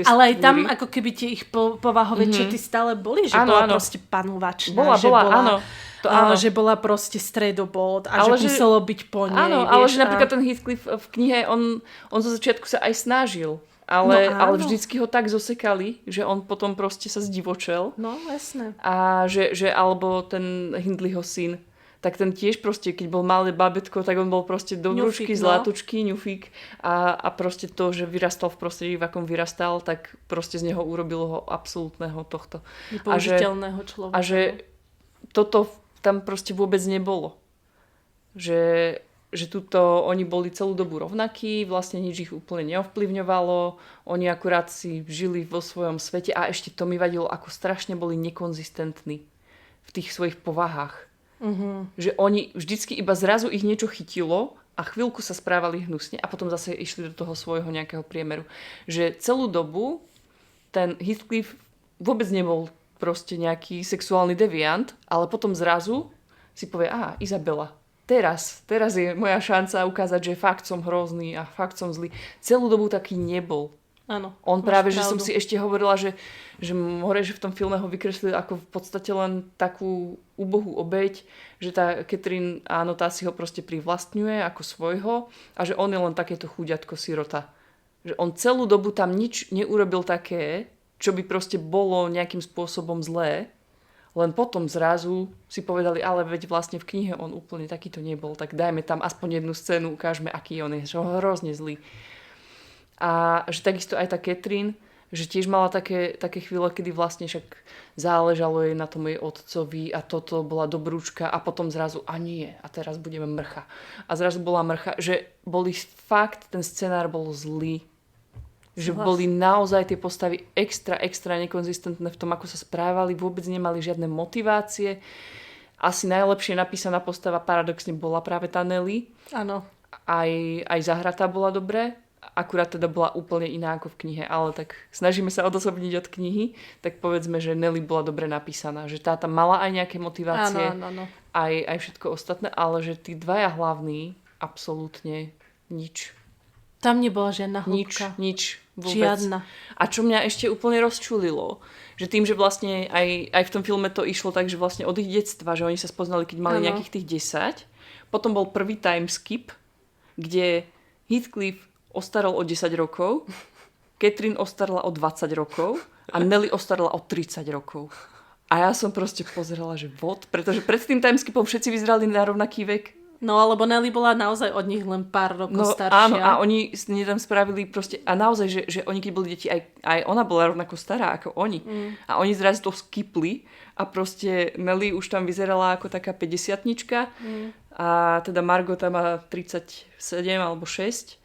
ale aj tam ako keby tie ich povahové črty stále boli, že bola proste panúvačná. Bola, áno. Áno, že bola proste stredobod a ale že muselo byť po nej. Áno, ale že napríklad ten Heathcliff v knihe, on zo začiatku sa aj snažil, ale vždycky ho tak zosekali, že on potom proste sa zdivočel. No, jasné. A že alebo ten Hindleyho syn, tak ten tiež proste, keď bol malé babetko, tak on bol proste dobrúčky, zlatučky, ňufík a proste to, že vyrastal v prostredí, v akom vyrastal, tak proste z neho urobilo ho absolútneho tohto. Nepoužiteľného človeka. A že toto tam proste vôbec nebolo. Že tuto oni boli celú dobu rovnakí, vlastne nič ich úplne neovplyvňovalo, oni akurát si žili vo svojom svete a ešte to mi vadilo, ako strašne boli nekonzistentní v tých svojich povahách. Že oni vždycky iba zrazu ich niečo chytilo a chvíľku sa správali hnusne a potom zase išli do toho svojho nejakého priemeru. Že celú dobu ten Heathcliff vôbec nebol proste nejaký sexuálny deviant, ale potom zrazu si povie, Izabela, teraz je moja šanca ukázať, že fakt som hrozný a fakt som zlý. Celú dobu taký nebol. Áno. On práve, že som si ešte hovorila, že v tom filme ho vykreslil ako v podstate len takú úbohú obeť, že tá Catherine, áno, tá si ho proste privlastňuje ako svojho a že on je len takéto chúďatko sirota. Že on celú dobu tam nič neurobil také, čo by proste bolo nejakým spôsobom zlé. Len potom zrazu si povedali, ale veď vlastne v knihe on úplne takýto nebol, tak dajme tam aspoň jednu scénu, ukážme, aký on je, že hrozne zlý. A že takisto aj tá Catherine, že tiež mala také chvíle, kedy vlastne však záležalo jej na tom jej otcovi a toto bola dobrúčka a potom zrazu a nie, a teraz budeme mrcha. A zrazu bola mrcha, že boli fakt, ten scenár bol zlý. Že boli naozaj tie postavy extra nekonzistentné v tom, ako sa správali, vôbec nemali žiadne motivácie. Asi najlepšie napísaná postava paradoxne bola práve tá Nelly. Áno. Aj zahratá bola dobré, akurát teda bola úplne iná ako v knihe, ale tak snažíme sa odosobniť od knihy, tak povedzme, že Nelly bola dobre napísaná, že tá tam mala aj nejaké motivácie, áno. Aj všetko ostatné, ale že tí dvaja hlavní absolútne nič. Tam nebola žiadna hĺbka. Nič vôbec. Žiadna. A čo mňa ešte úplne rozčulilo, že tým, že vlastne aj v tom filme to išlo tak, že vlastne od ich detstva, že oni sa spoznali, keď mali nejakých tých 10. Potom bol prvý time skip, kde Heathcliff ostaral o 10 rokov, Catherine ostarala o 20 rokov a Nelly ostarala o 30 rokov. A ja som proste pozerala, že pretože pred tým time skipom všetci vyzerali na rovnaký vek. No, lebo Nelly bola naozaj od nich len pár rokov staršia. Áno, a oni tam spravili proste, a naozaj, že oni keď boli deti, aj ona bola rovnako stará ako oni. A oni zrazu to skipli a proste Nelly už tam vyzerala ako taká 50-tnička a teda Margot tam má 37 alebo 6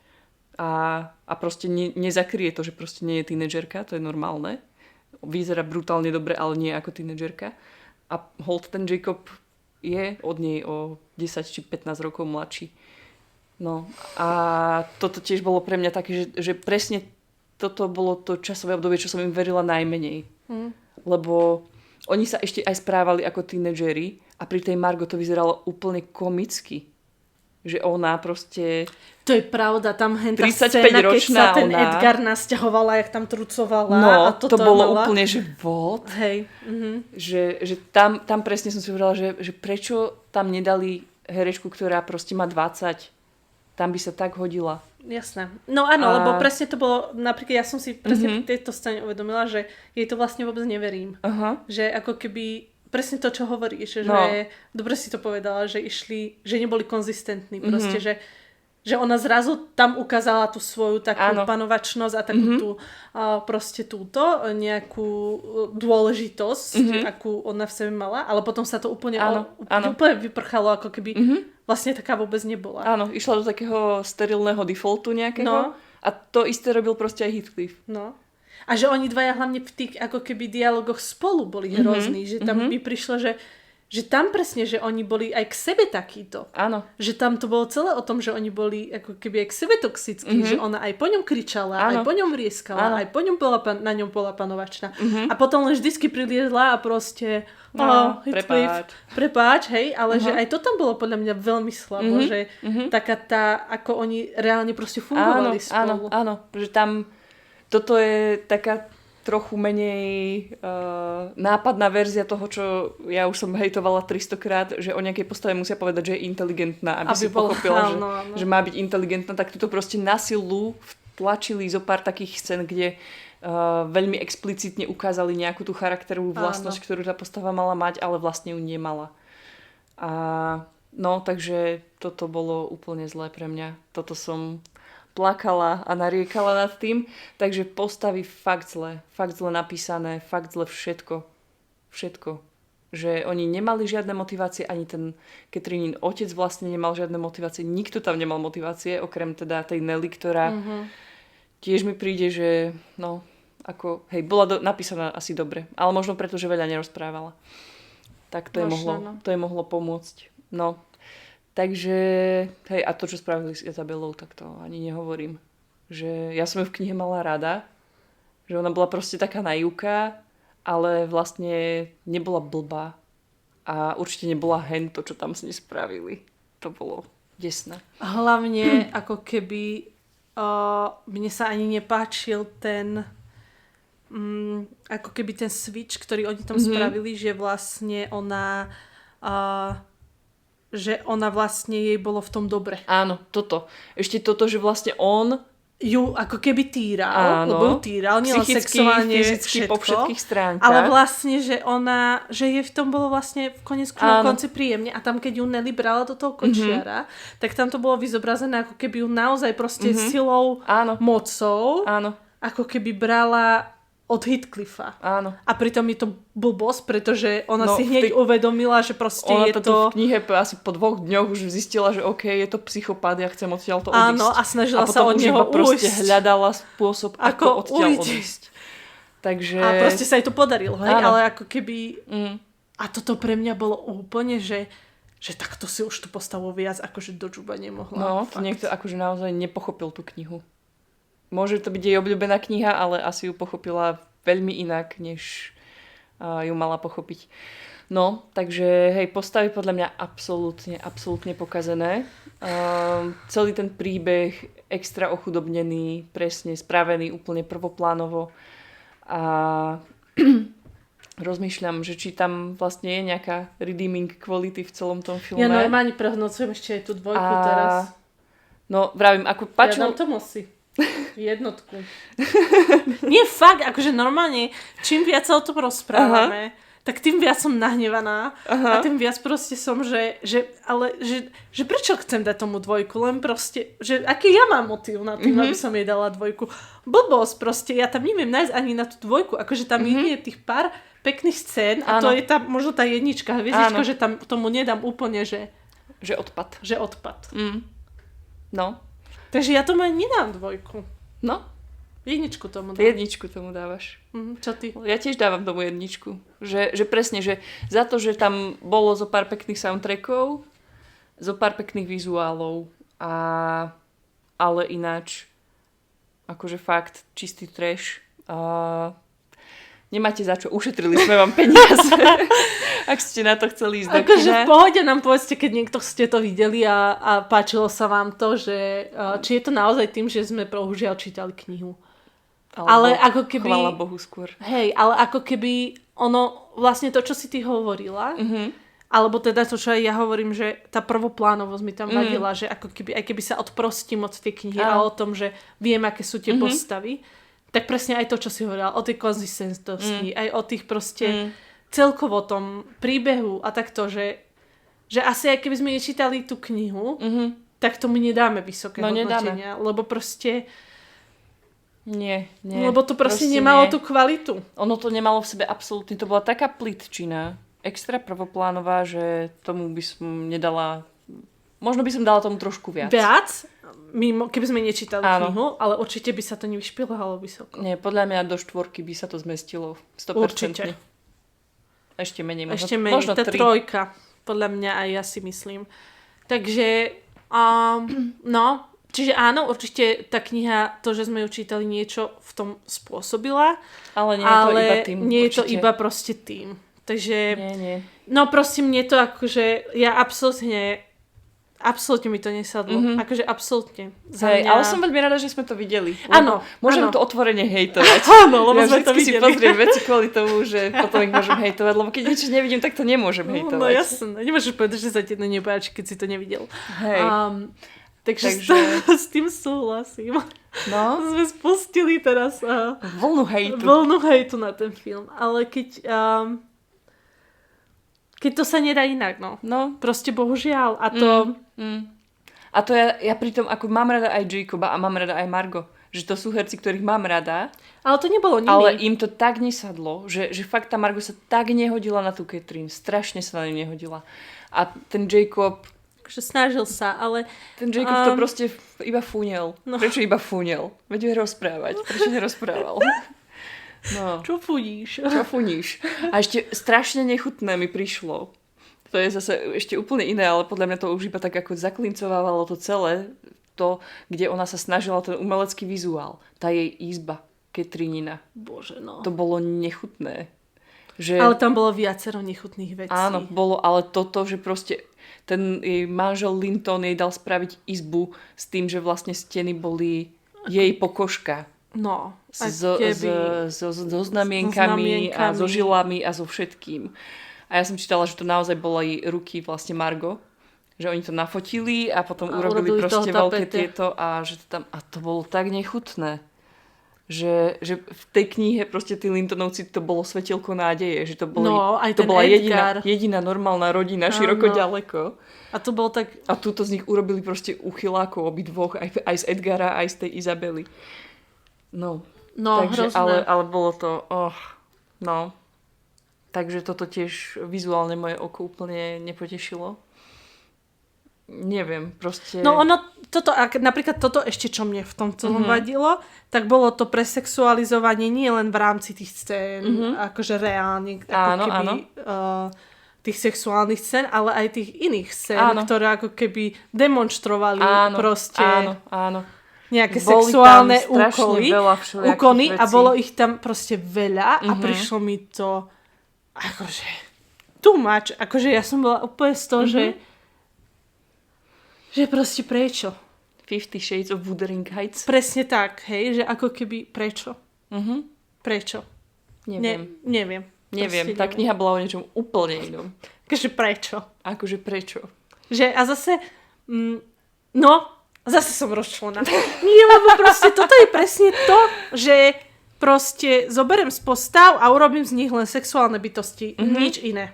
a proste nezakrie to, že proste nie je tínedžerka, to je normálne. Vyzerá brutálne dobre, ale nie ako tínedžerka. A hold ten Jacob je od nej o 10 či 15 rokov mladší. No a toto tiež bolo pre mňa také, že presne toto bolo to časové obdobie, čo som im verila najmenej. Lebo oni sa ešte aj správali ako tínedžeri a pri tej Margot to vyzeralo úplne komicky. Že ona proste... To je pravda, tam tá scéna, keď sa ten Edgar nasťahovala, jak tam trucovala. No, a toto to bolo mala... úplne, že what? Hej. Že tam presne som si hovorila, že prečo tam nedali herečku, ktorá proste má 20. Tam by sa tak hodila. Jasné. No áno, lebo presne to bolo, napríklad ja som si presne v tejto scéne uvedomila, že jej to vlastne vôbec neverím. Že ako keby... Presne to, čo hovoríš, že dobre si to povedala, že neboli konzistentní proste, že ona zrazu tam ukázala tú svoju takú panovačnosť a takú tú proste túto nejakú dôležitosť, akú ona v sebe mala, ale potom sa to úplne vyprchalo, ako keby vlastne taká vôbec nebola. Áno, išla do takého sterilného defaultu nejakého a to isté robil proste aj Heathcliff. No. A že oni dvaja hlavne v tých ako keby dialogoch spolu boli hrozní. Že tam mi prišlo, že tam presne, že oni boli aj k sebe takýto. Áno. Že tam to bolo celé o tom, že oni boli ako keby aj k sebe toxickí. Že ona aj po ňom kričala, aj po ňom vrieskala, aj po ňom na ňom bola panovačná. A potom len vždycky priliezla a proste prepáč, hej, ale že aj to tam bolo podľa mňa veľmi slabo, že taká tá, ako oni reálne proste fungovali spolu. Áno, že tam toto je taká trochu menej nápadná verzia toho, čo ja už som hejtovala 300 krát, že o nejakej postave musia povedať, že je inteligentná, aby si pochopila, že má byť inteligentná, tak toto proste na silu vtlačili zo pár takých scén, kde veľmi explicitne ukázali nejakú tú charakterovú vlastnosť, ktorú tá postava mala mať, ale vlastne ju nemala. Takže toto bolo úplne zlé pre mňa. Toto som plakala a nariekala nad tým, takže postavy fakt zle napísané, fakt zle všetko. Že oni nemali žiadne motivácie, ani ten Catherinein otec vlastne nemal žiadne motivácie, nikto tam nemal motivácie, okrem teda tej Nelly, ktorá tiež mi príde, že bola napísaná asi dobre, ale možno preto, že veľa nerozprávala. Tak to je mohlo pomôcť. No. Takže, a to, čo spravili s Izabelou, tak to ani nehovorím. Že ja som ju v knihe mala rada, že ona bola proste taká naivká, ale vlastne nebola blbá. A určite nebola hen to, čo tam s ní spravili. To bolo desné. Hlavne, ako keby mne sa ani nepáčil ten ako keby ten switch, ktorý oni tam spravili, že vlastne ona že ona vlastne jej bolo v tom dobre. Áno, toto. Ešte toto, že vlastne on ju ako keby týral, Áno. lebo ju týral, nielen Psychicky, sexuálne, fyzicky, všetko, po všetkých stránkach. ale vlastne, že jej v tom bolo vlastne v konci príjemne a tam, keď ju Nelly brala do toho kočiara, tak tam to bolo vyzobrazené, ako keby ju naozaj proste silou, mocou, ako keby brala od Heathcliffa. Áno. A pritom je to blbosť, pretože ona si hneď uvedomila, že proste ona je to... v knihe asi po 2 dňoch už zistila, že OK, je to psychopát, ja chcem odtiaľ to odísť. Áno, a snažila sa od neho proste ujsť. hľadala spôsob, ako odtiaľ odísť. Takže... A proste sa jej to podarilo, hej? Ale ako keby... A toto pre mňa bolo úplne, že takto si už tú postavu viac akože do džuba nemohla. No, to niekto akože naozaj nepochopil tú knihu. Môže to byť jej obľúbená kniha, ale asi ju pochopila veľmi inak, než ju mala pochopiť. No, takže hej, postavy podľa mňa absolútne pokazené. Celý ten príbeh extra ochudobnený, presne spravený úplne prvoplánovo. A rozmýšľam, že či tam vlastne je nejaká redeeming quality v celom tom filme. Ja normálne prehodnocujem ešte aj tú 2 teraz. No, vravím, ako páčilo... Ja dám tomu si. 1. Nie, fakt, akože normálne, čím viac sa o tom rozprávame, tak tým viac som nahnevaná a tým viac proste som, že prečo chcem dať tomu 2, len proste, že aký ja mám motív na tým, aby som jej dala 2. Blbosť proste, ja tam neviem nájsť ani na tú 2, akože tam je tých pár pekných scén a to je tam možno tá jednička, hviezdička, že tam tomu nedám úplne, že odpad. Že odpad. No. Takže ja tomu ani nedám 2. No. 1 tomu dám. 1 tomu dávaš. Čo ty? Ja tiež dávam tomu 1. Že presne, že za to, že tam bolo zo pár pekných soundtrackov, zo pár pekných vizuálov, ale ináč akože fakt čistý trash. Nemáte za čo, ušetrili sme vám peniaze. Ak ste na to chceli ísť do kina. Akože v pohode nám povedzte, keď niekto ste to videli a páčilo sa vám to, že či je to naozaj tým, že sme bohužiaľ čítali knihu. Ale ako keby... Chvála Bohu skôr. Hej, ale ako keby ono, vlastne to, čo si ty hovorila, alebo teda to, čo aj ja hovorím, že tá prvoplánovosť mi tam vadila, že ako keby, aj keby sa odprostím od tej knihy a o tom, že viem, aké sú tie postavy, tak presne aj to, čo si hovorila, o tej konzistentnosti, aj o tých proste celkovo tom príbehu a takto, že asi aj keby sme nečítali tú knihu, tak tomu nedáme vysoké hodnotenia, lebo proste nie. Lebo to proste nemalo tú kvalitu. Ono to nemalo v sebe absolútne, to bola taká plitčina, extra prvoplánová, že tomu by som nedala, možno by som dala tomu trošku viac. Viac? Keby sme nečítali knihu, ale určite by sa to nevyšpilhalo vysoko. Nie, podľa mňa do 4 by sa to zmestilo 100%. Určite. Ešte menej. Možno tá 3. Podľa mňa aj ja si myslím. Takže, čiže áno, určite tá kniha, to, že sme ju čítali, niečo v tom spôsobila. Ale nie je to iba tým. Nie je to iba proste tým. Takže, nie. No proste mne to akože, ja absolútne mi to nesadlo. Akože absolútne. Hej, ale som veľmi rada, že sme to videli. Áno. Môžem to otvorene hejtovať. Áno, lebo sme to videli. Ja vždycky si pozriem veci kvôli tomu, že potom ich môžem hejtovať, lebo keď niečo nevidím, tak to nemôžem hejtovať. No jasné. Nemôžeš povedať, že sa ti to nepáči, keď si to nevidel. Hej. Takže s tým súhlasím. No. Sme spustili teraz vlnu hejtu na ten film. Ale keď to sa nedá inak, no. Proste bohužiaľ. A to... A to ja pritom, ako mám rada aj Jacoba a mám rada aj Margo. Že to sú herci, ktorých mám rada. Ale to nebolo nimi. Ale im to tak nesadlo, že fakt tá Margo sa tak nehodila na tú Catherine. Strašne sa na ňu nehodila. A ten Jacob... že snažil sa, ale... Ten Jacob to proste iba fúnel. No. Prečo iba fúnel? Veď ho rozprávať. Prečo nerozprával? No. Čo funíš? A ešte strašne nechutné mi prišlo. To je zase ešte úplne iné, ale podľa mňa to už iba tak ako zaklincovávalo to celé, to, kde ona sa snažila ten umelecký vizuál. Tá jej izba, Catherinina. Bože, no. To bolo nechutné. Ale tam bolo viacero nechutných vecí. Áno, bolo, ale toto, že proste ten jej manžel Linton jej dal spraviť izbu s tým, že vlastne steny boli jej pokožka. No. So znamienkami a so žilami a so všetkým. A ja som čítala, že to naozaj boli ruky vlastne Margo. že oni to nafotili a potom A urobili proste veľké tapete. tieto a že to tam, a to bolo tak nechutné. Že v tej knihe proste tí Lintonovci to bolo svetielko nádeje, že to, boli, aj to ten bola Edgar. jediná normálna rodina široko ďaleko. A to bol tak... A túto z nich urobili proste uchylákov obidvoch, aj z Edgara, aj z tej Izabely. No takže, hrozné. ale bolo to, no. Takže toto tiež vizuálne moje oko úplne nepotešilo. Neviem, proste... No ono, napríklad toto ešte, čo mne v tom celom vadilo, tak bolo to presexualizovanie nie len v rámci tých scén, akože reálne, tých sexuálnych scén, ale aj tých iných scén, ktoré ako keby demonštrovali proste nejaké boli sexuálne úkony a bolo ich tam proste veľa a prišlo mi to akože too much, akože ja som bola úplne z toho, že proste prečo? 50 Shades of Wuthering Heights. Presne tak, hej, že ako keby prečo? Prečo? Neviem. Proste Tá kniha bola o niečom úplne inom. Akože prečo? Že a zase, zase som rozčlená. Nie, lebo proste toto je presne to, že proste zoberiem z postav a urobím z nich len sexuálne bytosti. Nič iné.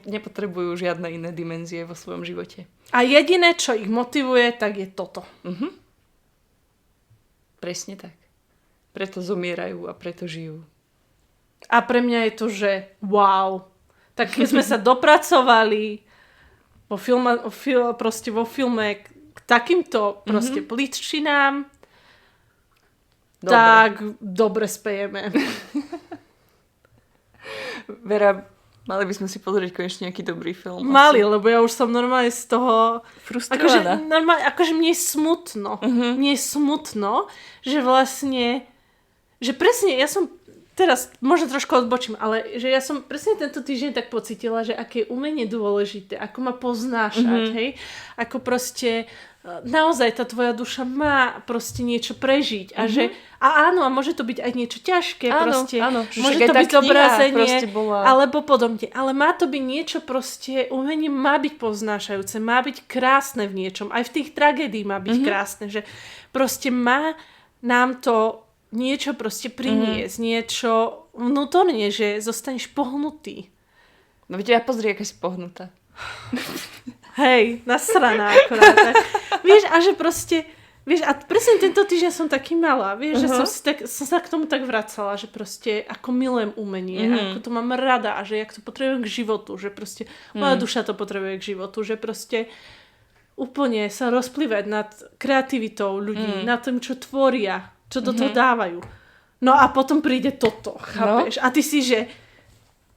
Nepotrebujú žiadne iné dimenzie vo svojom živote. A jediné, čo ich motivuje, tak je toto. Presne tak. Preto zomierajú a preto žijú. A pre mňa je to, že wow. Tak keď sme sa dopracovali vo filme k takýmto proste plitčinám, tak dobre spejeme. Vera, mali by sme si pozrieť konečne nejaký dobrý film. Mali, lebo ja už som normálne z toho... frustrovaná. Akože mne je smutno. Mne je smutno, že vlastne... Že presne, ja som... Teraz možno trošku odbočím, ale že ja som presne tento týždeň tak pocítila, že aké je umenie dôležité, ako ma poznášať, hej? Ako proste... Naozaj tá tvoja duša má proste niečo prežiť a že áno, a môže to byť aj niečo ťažké proste, môže to byť zobrazenie alebo podobne, ale má to byť niečo proste, umenie má byť poznášajúce, má byť krásne v niečom, aj v tých tragédií má byť krásne, že proste má nám to niečo proste priniesť, niečo vnútorne, že zostaneš pohnutý. No vidíte, ja pozri, aká si pohnutá. Hej, nasraná akorát. Vieš, a že proste, vieš, a presne tento týždeň som taký malá, vieš, že som sa k tomu tak vracala, že proste ako milujem umenie, ako to mám rada a že jak to potrebujem k životu, že proste moja duša to potrebuje k životu, že proste úplne sa rozplývať nad kreativitou ľudí, nad tým, čo tvoria, čo do toho dávajú. No a potom príde toto, chápeš? A ty si, že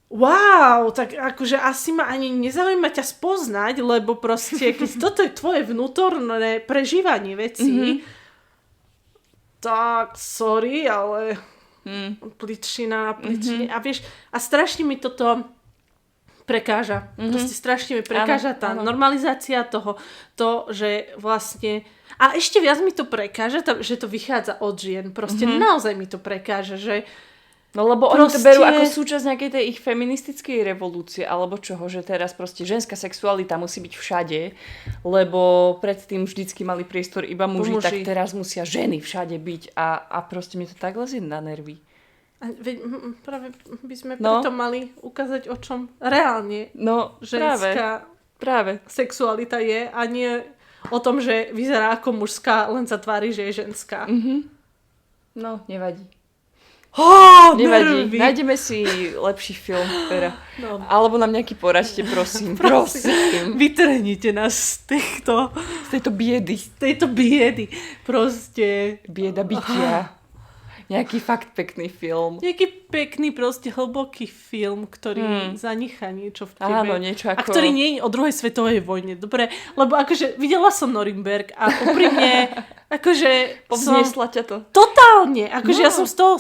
wow, tak akože asi ma ani nezaujíma ťa spoznať, lebo proste, keď toto je tvoje vnútorné prežívanie vecí, tak sorry, ale pličina. A vieš, a strašne mi toto prekáža. Proste strašne mi prekáža tá normalizácia toho, to, že vlastne... A ešte viac mi to prekáža, že to vychádza od žien. Proste naozaj mi to prekáža, že no lebo oni to berú ako súčasť nejakej tej ich feministickej revolúcie, alebo čoho, že teraz proste ženská sexualita musí byť všade, lebo predtým vždycky mali priestor iba muži, tak teraz musia ženy všade byť a proste mi to tak lezie na nervy. A práve by sme preto mali ukázať, o čom reálne ženská sexualita je a nie o tom, že vyzerá ako mužská, len sa tvári, že je ženská. No, nevadí. Nevadí. Nájdeme si lepší film, Vera. No. Alebo nám nejaký poraďte, prosím. Vytrhnite nás z tejto biedy. Z tejto biedy. Proste. Bieda bytia. Nejaký fakt pekný film. Nejaký pekný, proste hlboký film, ktorý zanechá niečo v tebe. Áno, niečo ako... A ktorý nie je o druhej svetovej vojne. Dobre, lebo akože videla som Norimberg a úprimne akože povznesla ťa to. Totálne. Akože ja som z toho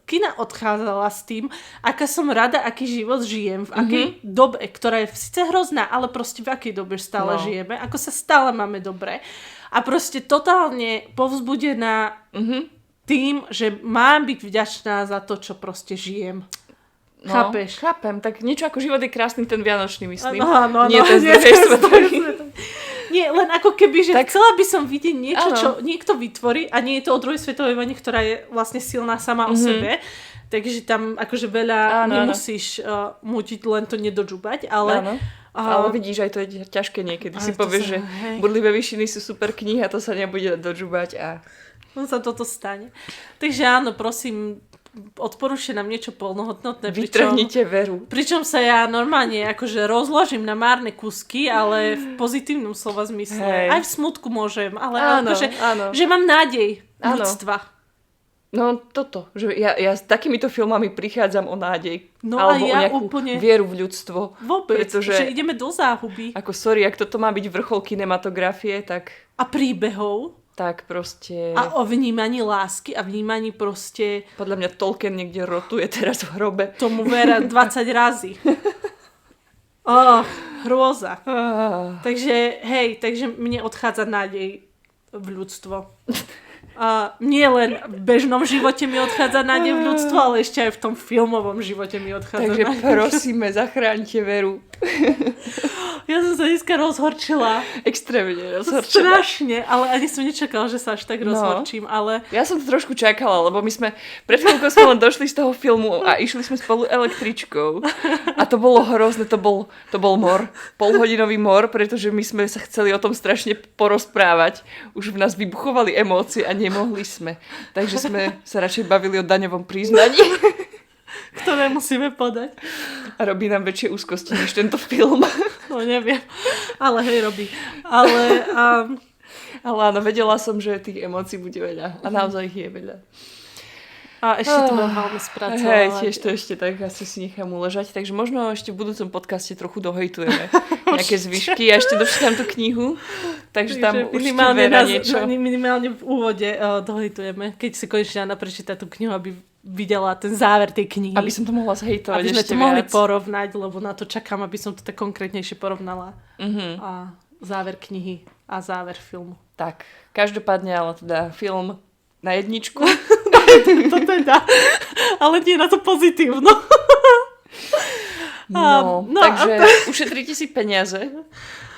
kina odchádzala s tým, aká som rada, aký život žijem, v akej dobe, ktorá je síce hrozná, ale proste v akej dobe stále žijeme, ako sa stále máme dobre. A proste totálne povzbudená tým, že mám byť vďačná za to, čo proste žijem. No, Chápeš? Chápem, tak niečo ako Život je krásny, ten vianočný, myslím. Áno, nie ten z druhej svetovej. Nie, len ako keby, že Tak, chcela by som vidieť niečo, áno. čo niekto vytvorí a nie je to o druhej svetovej vojne, ktorá je vlastne silná sama o sebe. Takže tam akože veľa nemusíš mútiť, len to nedodžubať, ale... Áno. Ale vidíš, aj to je ťažké niekedy. Si povieš, že Budlivé výšiny sú super knihy a to sa nebude dodžubať a... No sa toto stane. Takže áno, prosím, odporúčte nám niečo plnohodnotné. Vytrhnite veru. Pričom sa ja normálne akože rozložím na márne kusky, ale v pozitívnom slova zmysle. Hej. Aj v smutku môžem, ale Áno, akože, áno. že mám nádej Áno. ľudstva. No toto, že ja s takýmito filmami prichádzam o nádej. No alebo a ja o nejakú úplne... vieru v ľudstvo. Vôbec, pretože, že ideme do záhuby. ako sorry, ak toto má byť vrchol kinematografie, tak A príbehov. proste... A o vnímaní lásky a vnímaní proste... Podľa mňa Tolkien niekde rotuje teraz v hrobe. Tomu vera 20 razy. Hrôza. Takže, hej, takže mne odchádza nádej v ľudstvo. Nie len v bežnom živote mi odchádza nádej v ľudstvo, ale ešte aj v tom filmovom živote mi odchádza Takže nádej. prosíme, zachráňte veru. Ja som sa dneska rozhorčila. Extrémne rozhorčená. Strašne, ale ani som nečakala, že sa až tak rozhorčím, ale... Ja som to trošku čakala, lebo my sme pred chvíľkou sme len došli z toho filmu a išli sme spolu električkou. A to bolo hrozné, to bol mor. Polhodinový mor, pretože my sme sa chceli o tom strašne porozprávať. Už v nás vybuchovali emócie a nemohli sme. Takže sme sa radšej bavili o daňovom priznaní. Ktoré musíme podať. A robí nám väčšie úzkosti než tento film. No neviem, ale hej, robí. Ale... Ale áno, vedela som, že tých emócií bude veľa. A naozaj ich je veľa. A ešte to mám hlavne spracovať. Hej, tiež to ešte tak asi si nechám uležať. Takže možno ešte v budúcom podcaste trochu dohejtujeme nejaké zvyšky. Ja ešte dočítam tú knihu, takže tam určite Vera niečo. Minimálne v úvode dohejtujeme, keď si konečne Anna prečíta tú knihu, aby videla ten záver tej knihy. Aby som to mohla zhejtovať aby sme ešte to mohli viac. porovnať, lebo na to čakám, aby som to tak konkrétnejšie porovnala. A záver knihy a záver filmu. Tak, každopádne, ale teda film na jedničku. To teda. Ale nie na to pozitívno. No, takže ušetrite si peniaze.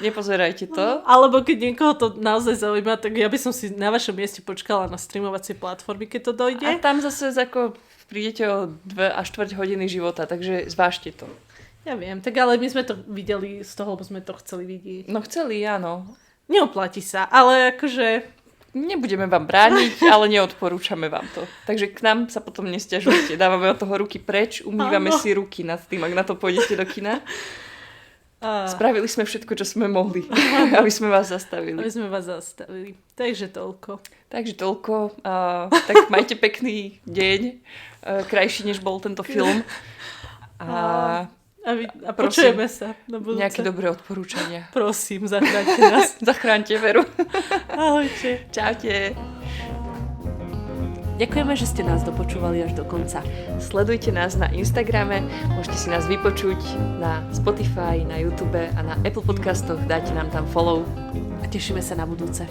Nepozerajte to. Alebo keď niekoho to naozaj zaujíma, tak ja by som si na vašom mieste počkala na streamovacie platformy, keď to dojde. A tam zase ako prídete o 2 až 4 hodiny života, takže zvážte to. Ja viem, tak ale my sme to videli z toho, lebo sme to chceli vidieť. No chceli, áno. Neoplatí sa, ale akože... Nebudeme vám brániť, ale neodporúčame vám to. Takže k nám sa potom nesťažujte. Dávame od toho ruky preč, umývame si ruky nad tým, ak na to pôjdete do kina. Spravili sme všetko, čo sme mohli, aby sme vás zastavili. Takže toľko. Tak majte pekný deň, krajší, než bol tento film. A počujeme sa na budúce. Nejaké dobré odporúčania. Prosím, zachráňte nás. Zachráňte veru. Ahojte. Čaute. Ďakujeme, že ste nás dopočúvali až do konca. Sledujte nás na Instagrame, môžete si nás vypočuť na Spotify, na YouTube a na Apple podcastoch. Dajte nám tam follow. A tešíme sa na budúce.